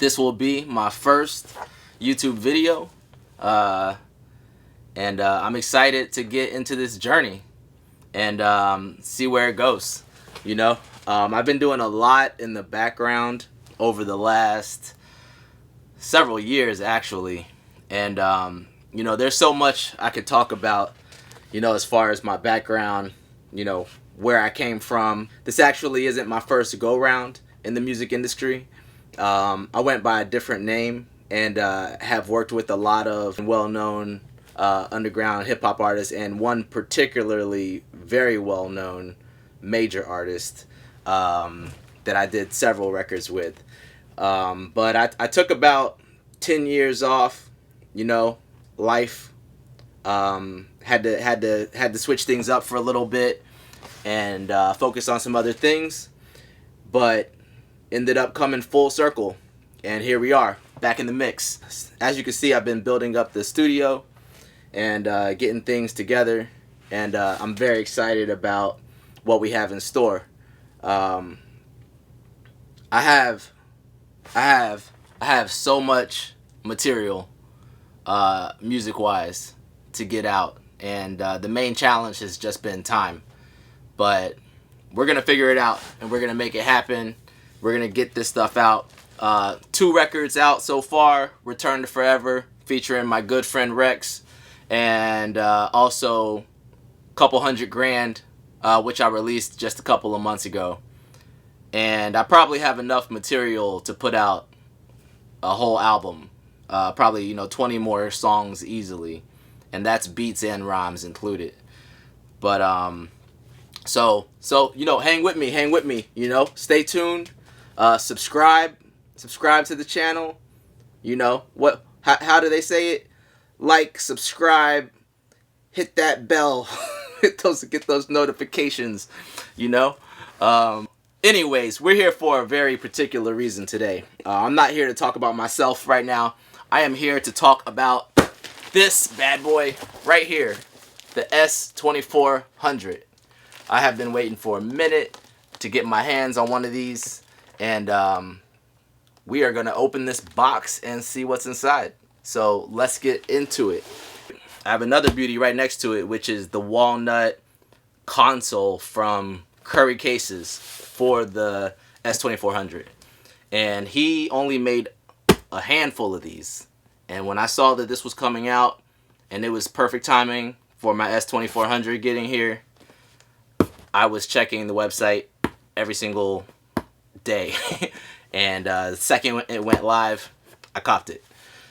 This will be my first YouTube video, and I'm excited to get into this journey and see where it goes. You know, I've been doing a lot in the background over the last several years, actually, and you know, there's so much I could talk about, you know, as far as my background, you know, where I came from. This actually isn't my first go-round in the music industry. I went by a different name and have worked with a lot of well-known underground hip-hop artists, and one particularly very well-known major artist that I did several records with. But I took about 10 years off, you know, life. Had to switch things up for a little bit and focus on some other things, but ended up coming full circle, and here we are back in the mix. As you can see, I've been building up the studio and getting things together, and I'm very excited about what we have in store. I have so much material music wise to get out, and the main challenge has just been time, but we're gonna figure it out and we're gonna make it happen. We're gonna get this stuff out. 2 records out so far: Return to Forever, featuring my good friend Rex, and also a couple $100 grand, which I released just a couple of months ago. And I probably have enough material to put out a whole album, probably, you know, 20 more songs easily, and that's beats and rhymes included. But so you know, hang with me, you know, stay tuned, subscribe to the channel. You know what, how do they say it? Like, subscribe, hit that bell, get those notifications, you know. Anyways, we're here for a very particular reason today. I'm not here to talk about myself right now. I am here to talk about this bad boy right here, the S2400. I have been waiting for a minute to get my hands on one of these, and we are going to open this box and see what's inside. So let's get into it. I have another beauty right next to it, which is the Walnut console from Curry Cases for the S2400. And he only made a handful of these. And when I saw that this was coming out and it was perfect timing for my S2400 getting here, I was checking the website every single day. And the second it went live, I copped it.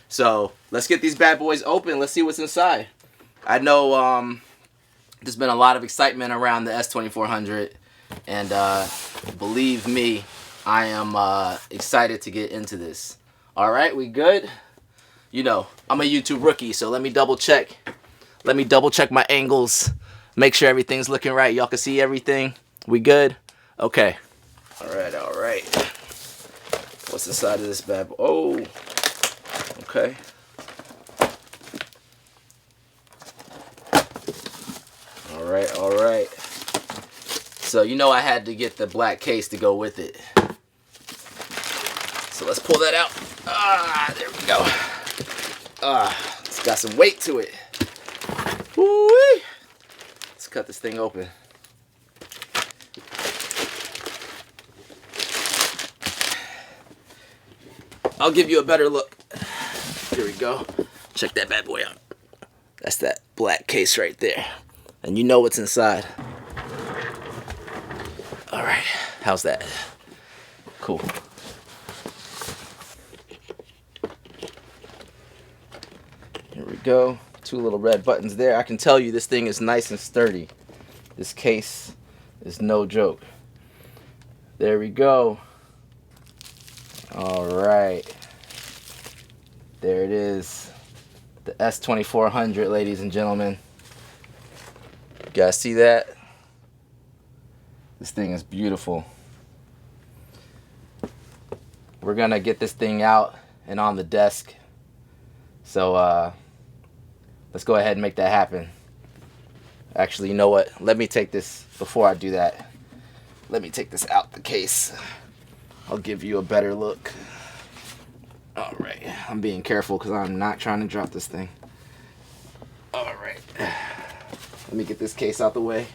So let's get these bad boys open. Let's see what's inside. I know there's been a lot of excitement around the S2400, and believe me, I am excited to get into this. All right, we good? You know, I'm a YouTube rookie, so let me double check. Let me double check my angles. Make sure everything's looking right. Y'all can see everything. We good? Okay. All right. What's inside of this bad boy? Oh, okay. All right. So you know I had to get the black case to go with it. So let's pull that out. There we go. It's got some weight to it. Woo-wee. Let's cut this thing open. I'll give you a better look. Here we go. Check that bad boy out. That's that black case right there. And you know what's inside. All right, how's that? Cool. Here we go. 2 little red buttons there. I can tell you this thing is nice and sturdy. This case is no joke. There we go. All right. There it is. The S2400, ladies and gentlemen. You guys see that? This thing is beautiful. We're gonna get this thing out and on the desk. So let's go ahead and make that happen. Actually, you know what? Let me take this, before I do that, let me take this out the case. I'll give you a better look. I'm being careful because I'm not trying to drop this thing. All right. Let me get this case out the way.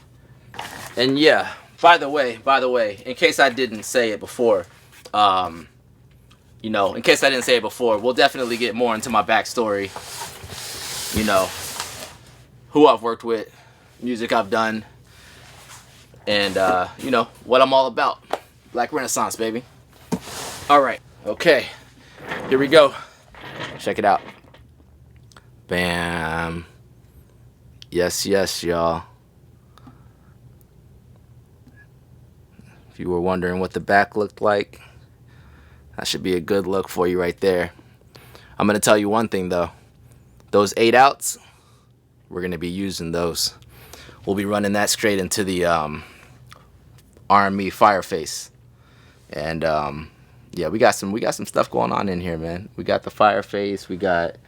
And yeah, by the way, in case I didn't say it before, you know, in case I didn't say it before, we'll definitely get more into my backstory. You know, who I've worked with, music I've done, and you know, what I'm all about. Black Renaissance, baby. All right, okay, here we go. Check it out. Bam. Yes, yes, y'all. If you were wondering what the back looked like, that should be a good look for you right there. I'm gonna tell you one thing though. Those 8-outs, we're gonna be using those. We'll be running that straight into the RME Fireface. And yeah, we got some stuff going on in here, man. We got the Fireface, we got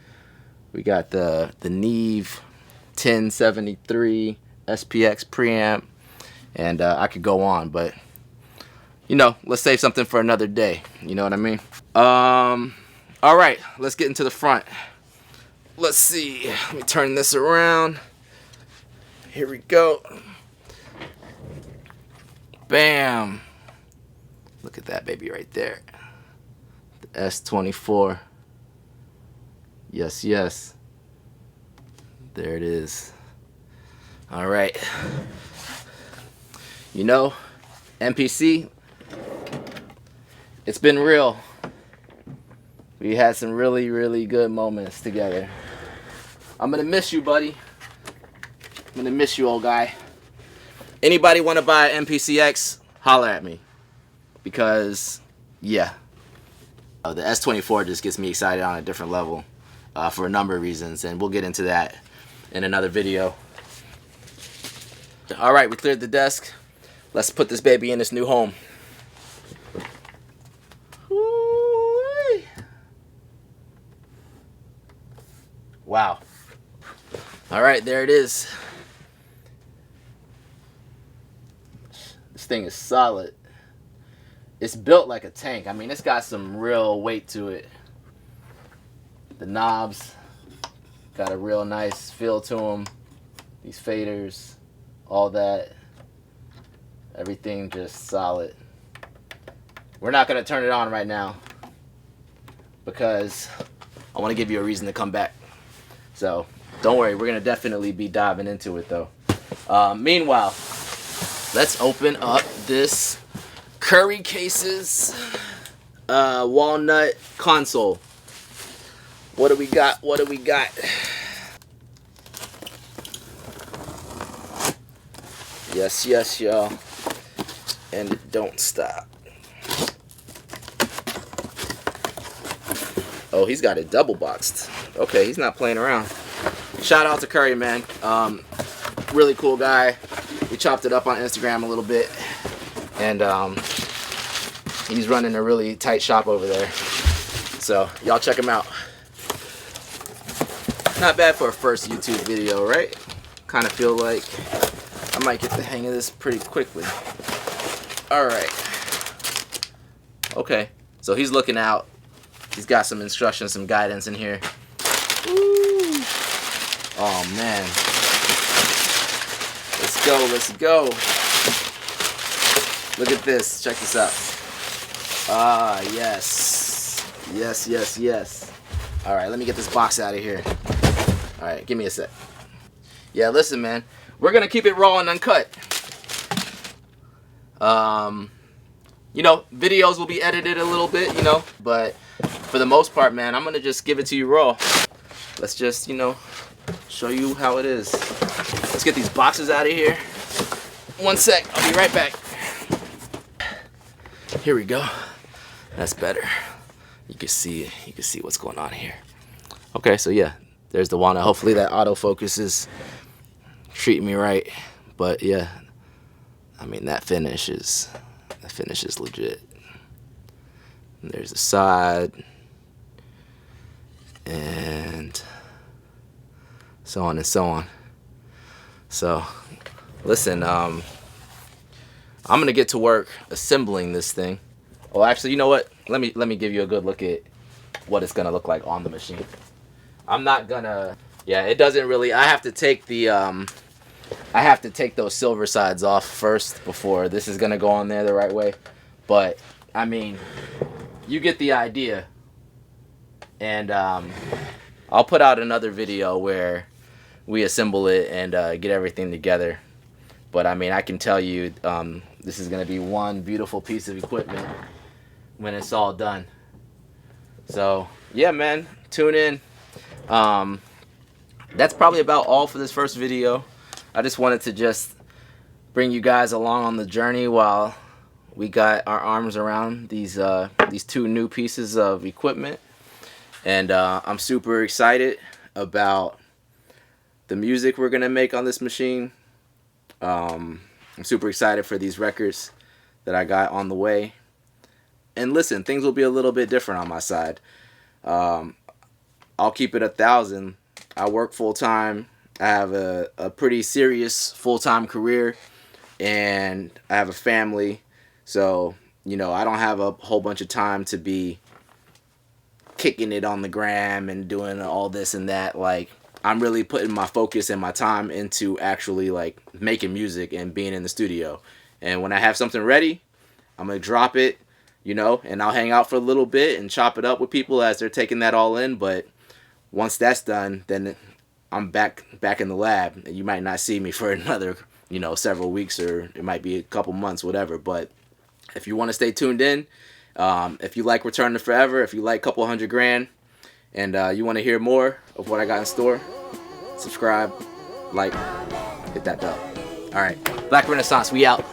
the Neve 1073 SPX preamp, and I could go on, but you know, let's save something for another day. You know what I mean? All right, let's get into the front. Let's see. Let me turn this around. Here we go. Bam. Look at that baby right there. The S24. Yes, yes. There it is. All right. You know, MPC, it's been real. We had some really, really good moments together. I'm gonna miss you, buddy. I'm gonna miss you, old guy. Anybody want to buy an MPCX? Holler at me. Because, yeah. The S24 just gets me excited on a different level for a number of reasons, and we'll get into that in another video. All right, we cleared the desk. Let's put this baby in its new home. Woo-wee. Wow. All right, there it is. This thing is solid. It's built like a tank. I mean, it's got some real weight to it. The knobs got a real nice feel to them. These faders, all that. Everything just solid. We're not going to turn it on right now because I want to give you a reason to come back. So don't worry, we're going to definitely be diving into it though. Meanwhile, let's open up this Curry Cases Walnut console. What do we got? What do we got? Yes, yes, y'all. And it don't stop. Oh, he's got it double boxed. Okay, he's not playing around. Shout out to Curry, man. Really cool guy. We chopped it up on Instagram a little bit. And he's running a really tight shop over there. So, y'all check him out. Not bad for a first YouTube video, right? Kind of feel like I might get the hang of this pretty quickly. Alright. Okay, so he's looking out. He's got some instructions, some guidance in here. Woo. Oh man. Let's go, let's go. Look at this, check this out. Ah, yes. Yes, yes, yes. Alright, let me get this box out of here. Alright, give me a sec. Yeah, listen, man. We're gonna keep it raw and uncut. You know, videos will be edited a little bit, you know, but for the most part, man, I'm gonna just give it to you raw. Let's just, you know, show you how it is. Let's get these boxes out of here. One sec, I'll be right back. Here we go. That's better. You can see what's going on here. Okay, so yeah, there's the Walnut. Hopefully that autofocus is treating me right. But yeah, I mean that finish is legit. And there's the side and so on and so on. So listen, I'm gonna get to work assembling this thing. Oh, actually, you know what? Let me give you a good look at what it's gonna look like on the machine. I'm not gonna, yeah, it doesn't really, I have to take the I have to take those silver sides off first before this is gonna go on there the right way. But I mean, you get the idea. And I'll put out another video where we assemble it and get everything together. But I mean, I can tell you this is gonna be one beautiful piece of equipment when it's all done. So yeah, man, tune in. That's probably about all for this first video. I just wanted to just bring you guys along on the journey while we got our arms around these two new pieces of equipment. And I'm super excited about the music we're gonna make on this machine. I'm super excited for these records that I got on the way. And listen, things will be a little bit different on my side. I'll keep it 1,000. I work full time. I have a pretty serious full-time career, and I have a family. So, you know, I don't have a whole bunch of time to be kicking it on the gram and doing all this and that. Like, I'm really putting my focus and my time into actually like making music and being in the studio. And when I have something ready, I'm gonna drop it, you know, and I'll hang out for a little bit and chop it up with people as they're taking that all in. But once that's done, then I'm back in the lab, and you might not see me for another, you know, several weeks, or it might be a couple months, whatever. But if you want to stay tuned in, if you like Return to Forever, if you like Couple Hundred Grand, and you want to hear more of what I got in store, subscribe, like, hit that bell. All right, Black Renaissance, we out.